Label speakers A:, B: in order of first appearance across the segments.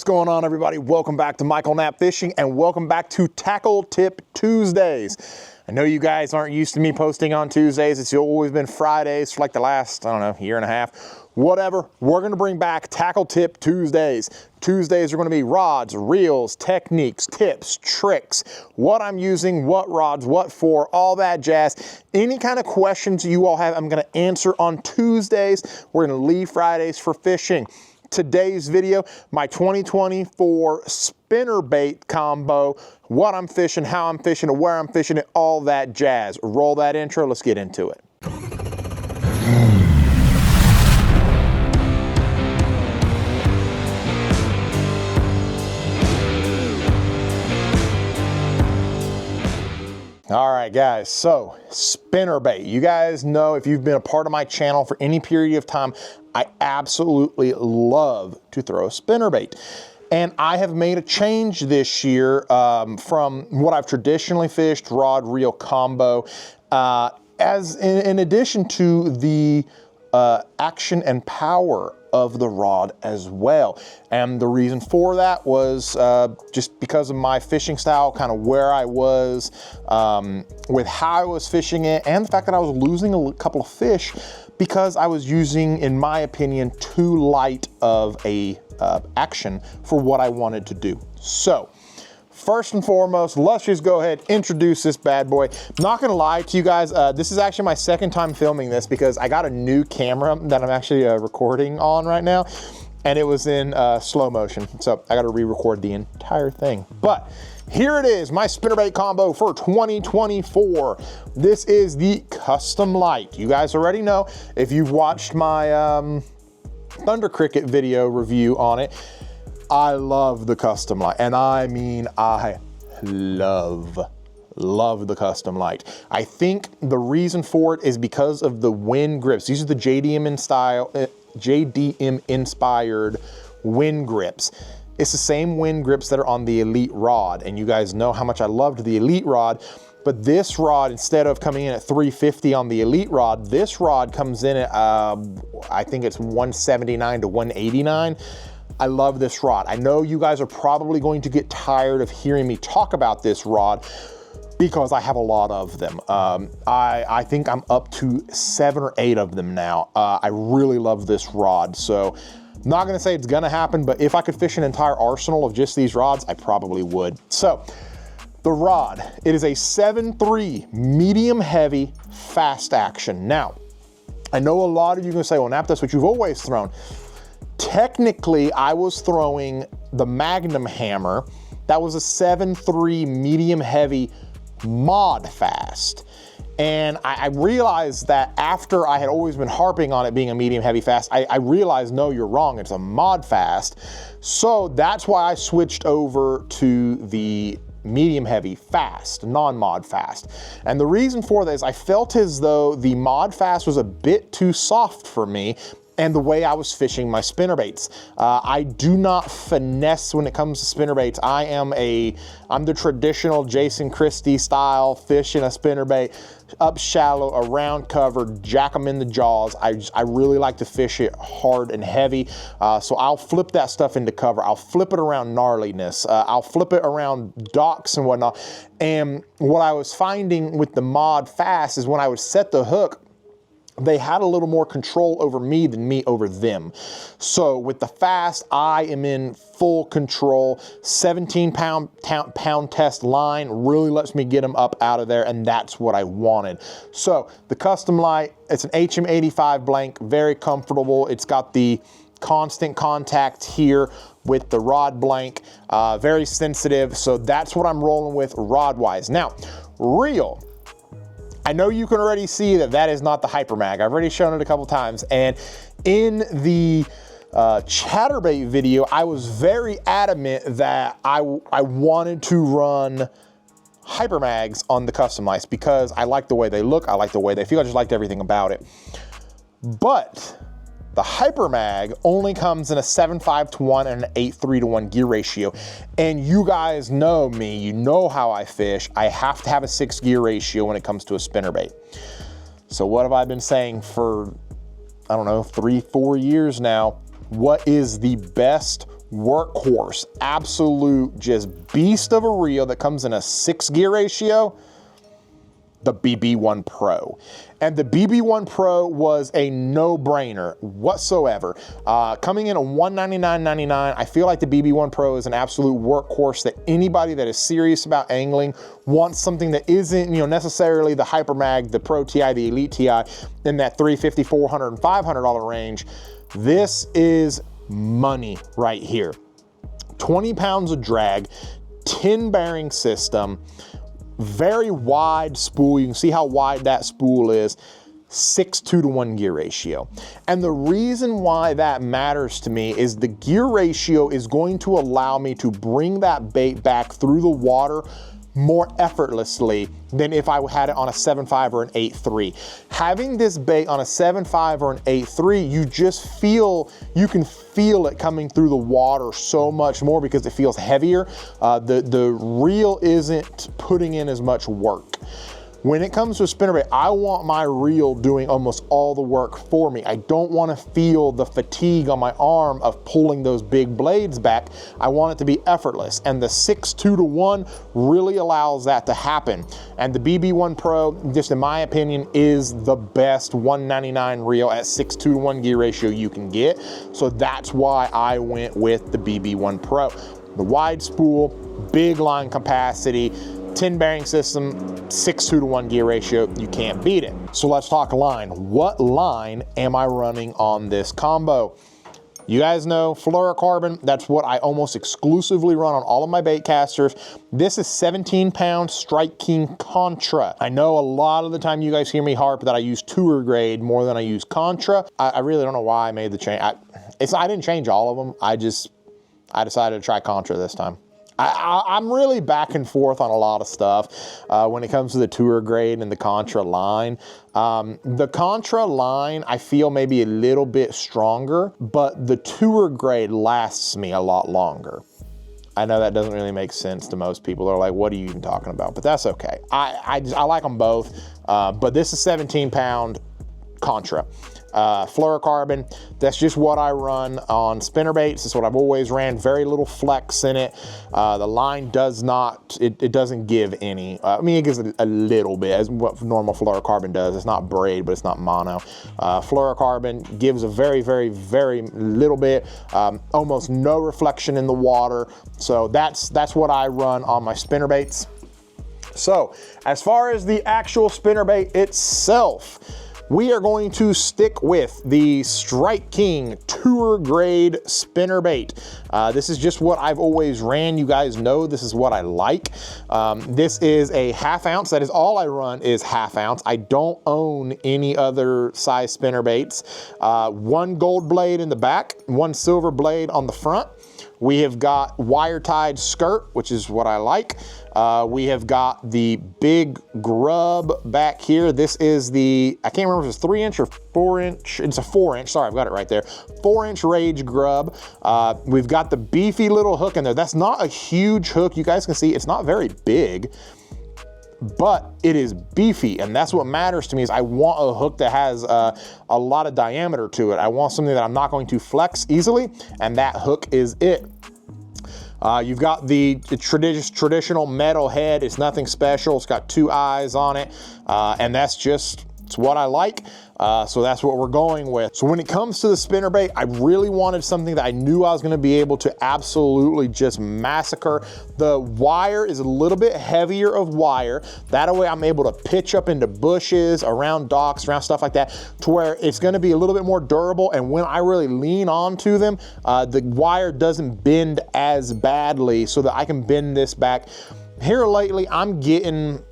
A: going on, everybody? Welcome back to Michael Knapp Fishing, and welcome back to Tackle Tip Tuesdays. I know you guys aren't used to me posting on Tuesdays. It's always been Fridays for like the last, I don't know, year and a half. Whatever, we're gonna bring back Tackle Tip Tuesdays. Tuesdays are gonna be rods, reels, techniques, tips, tricks, what I'm using, what rods, what for, all that jazz. Any kind of questions you all have, I'm gonna answer on Tuesdays. We're gonna leave Fridays for fishing. Today's video, my 2024 spinnerbait combo, what I'm fishing, how I'm fishing it, where I'm fishing it, all that jazz. Roll that intro, let's get into it. All right, guys, so spinnerbait. You guys know, if you've been a part of my channel for any period of time, I absolutely love to throw a spinnerbait. And I have made a change this year from what I've traditionally fished, rod reel combo, as in addition to the action and power of the rod as well. And the reason for that was just because of my fishing style, kind of where I was with how I was fishing it, and the fact that I was losing a couple of fish because I was using, in my opinion, too light of a action for what I wanted to do. So first and foremost, let's just go ahead and introduce this bad boy. Not gonna lie to you guys, this is actually my second time filming this because I got a new camera that I'm actually recording on right now, and it was in slow motion. So I gotta re-record the entire thing. But here it is, my spinnerbait combo for 2024. This is the Custom Light. You guys already know, if you've watched my Thunder Cricket video review on it, I love the Custom Light, and I mean I love the Custom Light. I think the reason for it is because of the wind grips. These are the JDM inspired wind grips. It's the same wind grips that are on the Elite rod, and you guys know how much I loved the Elite rod. But this rod, instead of coming in at 350 on the Elite rod, this rod comes in at I think it's 179 to 189. I love this rod. I know you guys are probably going to get tired of hearing me talk about this rod because I have a lot of them. I think I'm up to 7 or 8 of them now. I really love this rod. So I'm not gonna say it's gonna happen, but if I could fish an entire arsenal of just these rods, I probably would. So the rod, it is a 7.3 medium heavy fast action. Now, I know a lot of you are gonna say, well, Knapp, that's what you've always thrown. Technically, I was throwing the Magnum hammer. That was a 7.3 medium heavy mod fast. And I realized that after I had always been harping on it being a medium heavy fast, I realized, no, you're wrong, it's a mod fast. So that's why I switched over to the medium heavy fast, non-mod fast. And the reason for that is I felt as though the mod fast was a bit too soft for me and the way I was fishing my spinnerbaits. I do not finesse when it comes to spinnerbaits. I'm the traditional Jason Christie style, fish in a spinnerbait, up shallow, around cover, jack them in the jaws. I really like to fish it hard and heavy. So I'll flip that stuff into cover. I'll flip it around gnarliness. I'll flip it around docks and whatnot. And what I was finding with the mod fast is when I would set the hook, they had a little more control over me than me over them. So with the fast, I am in full control. 17 pound test line really lets me get them up out of there, and that's what I wanted. So the Custom Light, it's an HM85 blank, very comfortable. It's got the constant contact here with the rod blank, very sensitive. So that's what I'm rolling with rod wise. Now, reel. I know you can already see that that is not the Hyper Mag. I've already shown it a couple times. And in the chatterbait video, I was very adamant that I wanted to run Hyper Mags on the Custom Lights because I like the way they look, I like the way they feel, I just liked everything about it. But the Hyper Mag only comes in a 7.5 to 1 and an 8.3 to 1 gear ratio. And you guys know me, you know how I fish. I have to have a 6 gear ratio when it comes to a spinnerbait. So what have I been saying for, I don't know, 3-4 years now? What is the best workhorse, absolute just beast of a reel that comes in a 6 gear ratio, the BB1 Pro. And the BB1 Pro was a no-brainer whatsoever. Coming in at $199.99, I feel like the BB1 Pro is an absolute workhorse that anybody that is serious about angling wants something that isn't, you know, necessarily the Hyper Mag, the Pro TI, the Elite TI in that $350, $400, and $500 range. This is money right here. 20 pounds of drag, 10 bearing system, very wide spool. You can see how wide that spool is. 6.2 to 1 gear ratio. And the reason why that matters to me is the gear ratio is going to allow me to bring that bait back through the water more effortlessly than if I had it on a 7.5 or an 8.3. Having this bait on a 7.5 or an 8.3, you just feel, you can feel it coming through the water so much more because it feels heavier. The reel isn't putting in as much work. When it comes to a spinnerbait, I want my reel doing almost all the work for me. I don't want to feel the fatigue on my arm of pulling those big blades back. I want it to be effortless. And the 6.2 to 1 really allows that to happen. And the BB1 Pro, just in my opinion, is the best $199 reel at 6.2 to 1 gear ratio you can get. So that's why I went with the BB1 Pro. The wide spool, big line capacity, 10 bearing system, 6.2 to 1 gear ratio, you can't beat it. So let's talk line. What line am I running on this combo? You guys know fluorocarbon, that's what I almost exclusively run on all of my bait casters. This is 17 pound Strike King Contra. I know a lot of the time you guys hear me harp that I use tour grade more than I use Contra. I really don't know why I made the change. I didn't change all of them. I decided to try Contra this time. I'm really back and forth on a lot of stuff when it comes to the tour grade and the Contra line. The Contra line, I feel maybe a little bit stronger, but the tour grade lasts me a lot longer. I know that doesn't really make sense to most people. They're like, what are you even talking about? But that's okay. I like them both, but this is 17 pound Contra. Fluorocarbon, that's just what I run on spinnerbaits. It's what I've always ran. Very little flex in it. The line does not, it doesn't give any. I mean, it gives a little bit, as what normal fluorocarbon does. It's not braid, but it's not mono. Fluorocarbon gives a very, very, very little bit, almost no reflection in the water. So that's what I run on my spinnerbaits. So as far as the actual spinnerbait itself, we are going to stick with the Strike King Tour Grade Spinnerbait. This is just what I've always ran. You guys know this is what I like. This is a 1/2 ounce. That is all I run is 1/2 ounce. I don't own any other size spinnerbaits. One gold blade in the back, one silver blade on the front. We have got wire tied skirt, which is what I like. We have got the big grub back here. This is the, I can't remember if it's 3 inch or 4 inch. It's a 4 inch, sorry, I've got it right there. 4 inch Rage grub. We've got the beefy little hook in there. That's not a huge hook. You guys can see it's not very big, but it is beefy, and that's what matters to me. Is I want a hook that has a lot of diameter to it. I want something that I'm not going to flex easily, and that hook is it. You've got the traditional metal head. It's nothing special. It's got 2 eyes on it, and that's just, it's what I like. So that's what we're going with. So when it comes to the spinnerbait, I really wanted something that I knew I was gonna be able to absolutely just massacre. The wire is a little bit heavier of wire. That way I'm able to pitch up into bushes, around docks, around stuff like that, to where it's gonna be a little bit more durable. And when I really lean onto them, the wire doesn't bend as badly, so that I can bend this back. Here lately, I'm getting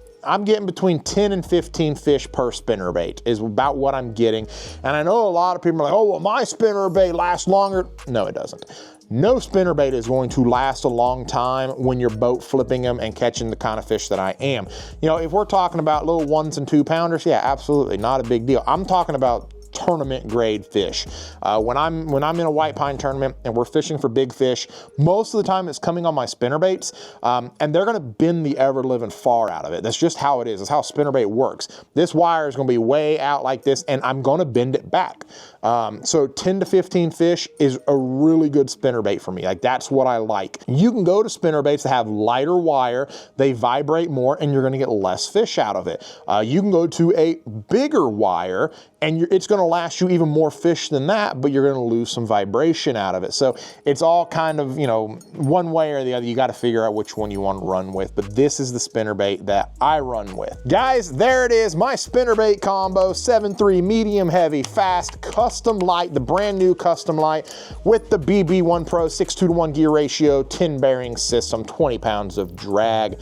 A: between 10 and 15 fish per spinnerbait is about what I'm getting. And I know a lot of people are like, oh, well, my spinnerbait lasts longer. No, it doesn't. No spinnerbait is going to last a long time when you're boat flipping them and catching the kind of fish that I am. You know, if we're talking about little 1s and 2 pounders, yeah, absolutely, not a big deal. I'm talking about tournament grade fish. When I'm in a white pine tournament and we're fishing for big fish, most of the time it's coming on my spinnerbaits, and they're gonna bend the ever living far out of it. That's just how it is. That's how spinnerbait works. This wire is gonna be way out like this, and I'm gonna bend it back. So 10 to 15 fish is a really good spinnerbait for me. Like, that's what I like. You can go to spinnerbaits that have lighter wire, they vibrate more, and you're gonna get less fish out of it. You can go to a bigger wire, and it's gonna last you even more fish than that, but you're gonna lose some vibration out of it. So it's all kind of, you know, one way or the other. You gotta figure out which one you want to run with, but this is the spinnerbait that I run with. Guys, there it is, my spinnerbait combo, 7.3 medium heavy, fast, custom light, the brand new custom light with the BB1 Pro 6:2-to-1 gear ratio, 10 bearing system, 20 pounds of drag.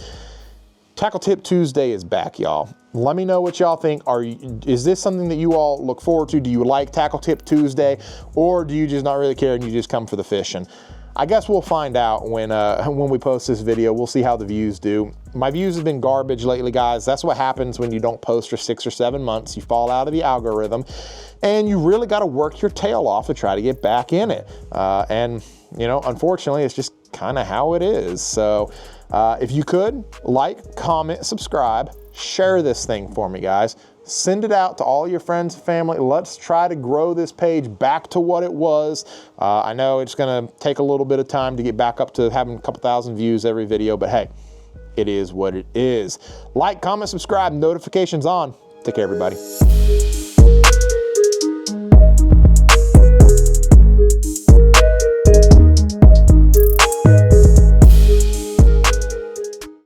A: Tackle Tip Tuesday is back, y'all. Let me know what y'all think. Is this something that you all look forward to? Do you like Tackle Tip Tuesday, or do you just not really care and you just come for the fishing? I guess we'll find out when we post this video. We'll see how the views do. My views have been garbage lately, guys. That's what happens when you don't post for 6 or 7 months. You fall out of the algorithm, and you really got to work your tail off to try to get back in it. And, you know, unfortunately, it's just kind of how it is. So if you could, like, comment, subscribe, share this thing for me, guys. Send it out to all your friends and family. Let's try to grow this page back to what it was. I know it's gonna take a little bit of time to get back up to having a couple thousand views every video, but hey, it is what it is. Like, comment, subscribe, notifications on. Take care, everybody.